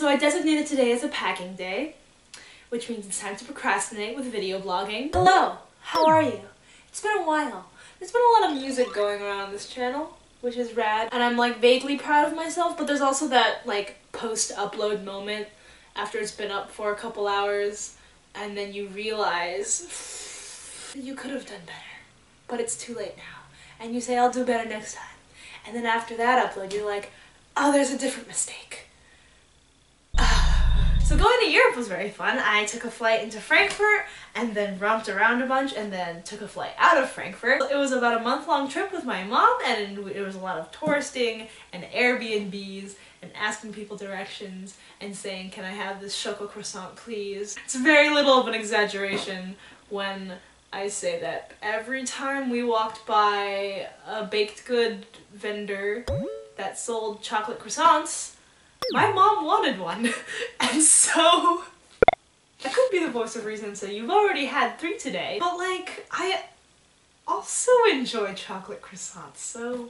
So I designated today as a packing day, which means it's time to procrastinate with video blogging. Hello, how are you? It's been a while. There's been a lot of music going around on this channel, which is rad, and I'm like vaguely proud of myself, but there's also that like post-upload moment after it's been up for a couple hours, and then you realize you could have done better, but it's too late now. And you say, I'll do better next time. And then after that upload, you're like, oh, there's a different mistake. So going to Europe was very fun. I took a flight into Frankfurt and then romped around a bunch and then took a flight out of Frankfurt. It was about a month-long trip with my mom, and it was a lot of touristing and Airbnbs and asking people directions and saying, can I have this choco croissant please? It's very little of an exaggeration when I say that every time we walked by a baked good vendor that sold chocolate croissants, my mom wanted one. And so I could be the voice of reason and say, you've already had 3 today, but like, I also enjoy chocolate croissants, so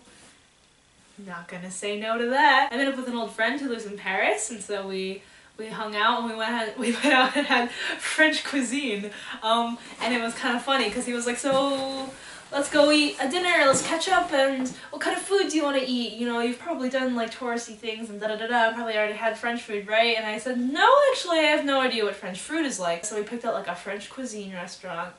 I'm not gonna say no to that. I met up with an old friend who lives in Paris, and so we hung out and we went out and had French cuisine, and it was kind of funny because he was like, so let's go eat a dinner, let's catch up, and what kind of food do you want to eat? You know, you've probably done like touristy things and da-da-da-da, probably already had French food, right? And I said, no, actually, I have no idea what French food is like. So we picked out like a French cuisine restaurant,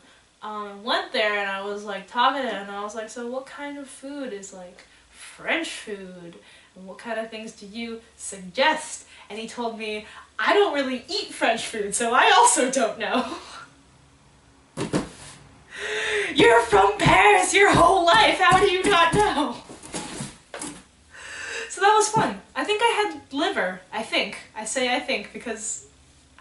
went there, and I was like talking to him, and I was like, so what kind of food is like French food? And what kind of things do you suggest? And he told me, I don't really eat French food, so I also don't know. You're from Paris your whole life, how do you not know? So that was fun. I think I had liver, I think. I say I think because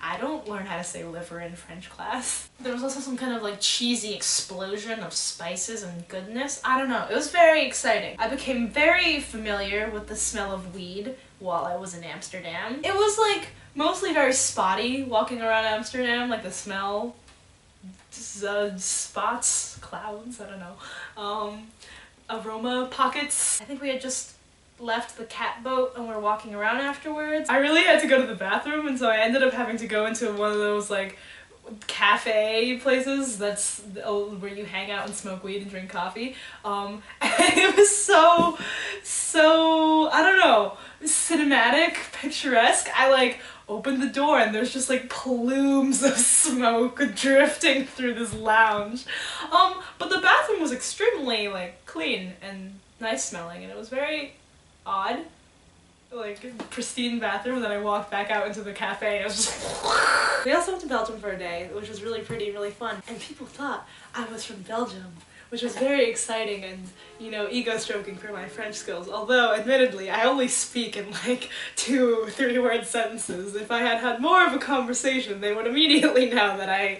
I don't learn how to say liver in French class. There was also some kind of like cheesy explosion of spices and goodness. I don't know, it was very exciting. I became very familiar with the smell of weed while I was in Amsterdam. It was like mostly very spotty walking around Amsterdam, like the smell. Spots, clouds, I don't know, aroma pockets. I think we had just left the cat boat and we're walking around afterwards. I really had to go to the bathroom, and so I ended up having to go into one of those like cafe places that's where you hang out and smoke weed and drink coffee, and it was so I don't know, cinematic, picturesque. I like opened the door and there's just like plumes of smoke drifting through this lounge, but the bathroom was extremely like clean and nice smelling, and it was very odd, like pristine bathroom. Then I walked back out into the cafe and it was just we also went to Belgium for a day, which was really pretty, really fun, and people thought I was from Belgium, which was very exciting and, you know, ego-stroking for my French skills. Although, admittedly, I only speak in like 2 3-word sentences. If I had had more of a conversation, they would immediately know that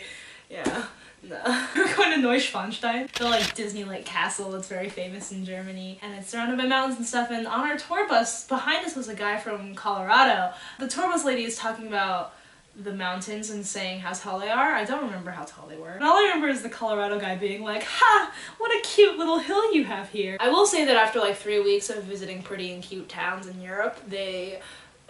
yeah, no. We're going to Neuschwanstein, the like Disney-like castle that's very famous in Germany, and it's surrounded by mountains and stuff, and on our tour bus, behind us was a guy from Colorado. The tour bus lady is talking about the mountains and saying how tall they are. I don't remember how tall they were. And all I remember is the Colorado guy being like, ha! What a cute little hill you have here. I will say that after like 3 weeks of visiting pretty and cute towns in Europe, they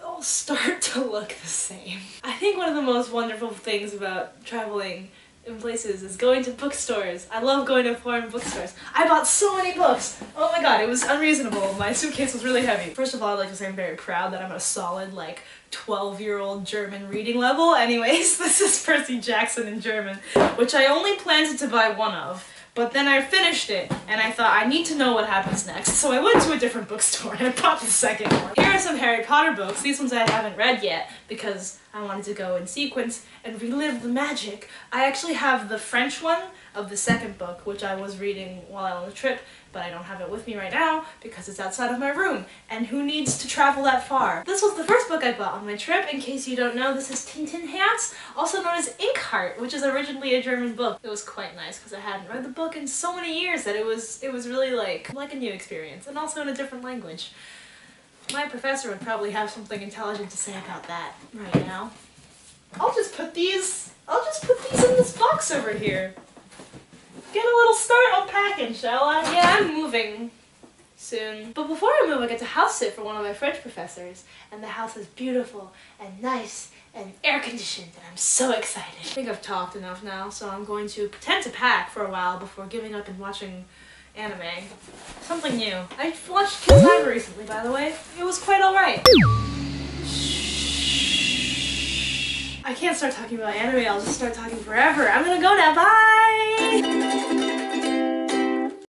all start to look the same. I think one of the most wonderful things about traveling in places is going to bookstores. I love going to foreign bookstores. I bought so many books! Oh my god, it was unreasonable. My suitcase was really heavy. First of all, I'd like to say I'm very proud that I'm at a solid, like, 12-year-old German reading level. Anyways, this is Percy Jackson in German, which I only planned to buy 1 of, but then I finished it, and I thought I need to know what happens next, so I went to a different bookstore and I bought the 2nd one. Here are some Harry Potter books. These ones I haven't read yet because I wanted to go in sequence and relive the magic. I actually have the French one of the 2nd book, which I was reading while I was on the trip, but I don't have it with me right now because it's outside of my room, and who needs to travel that far? This was the first book I bought on my trip. In case you don't know, this is Tintenherz, also known as Inkheart, which is originally a German book. It was quite nice because I hadn't read the book in so many years that it was really like a new experience, and also in a different language. My professor would probably have something intelligent to say about that right now. I'll just put these in this box over here. Get a little start unpacking, shall I? Yeah, I'm moving soon. But before I move, I get to house sit for one of my French professors, and the house is beautiful and nice and air-conditioned, and I'm so excited. I think I've talked enough now, so I'm going to pretend to pack for a while before giving up and watching anime. Something new. I watched Kill Time recently, by the way. It was quite alright. I can't start talking about anime, I'll just start talking forever. I'm gonna go now, bye!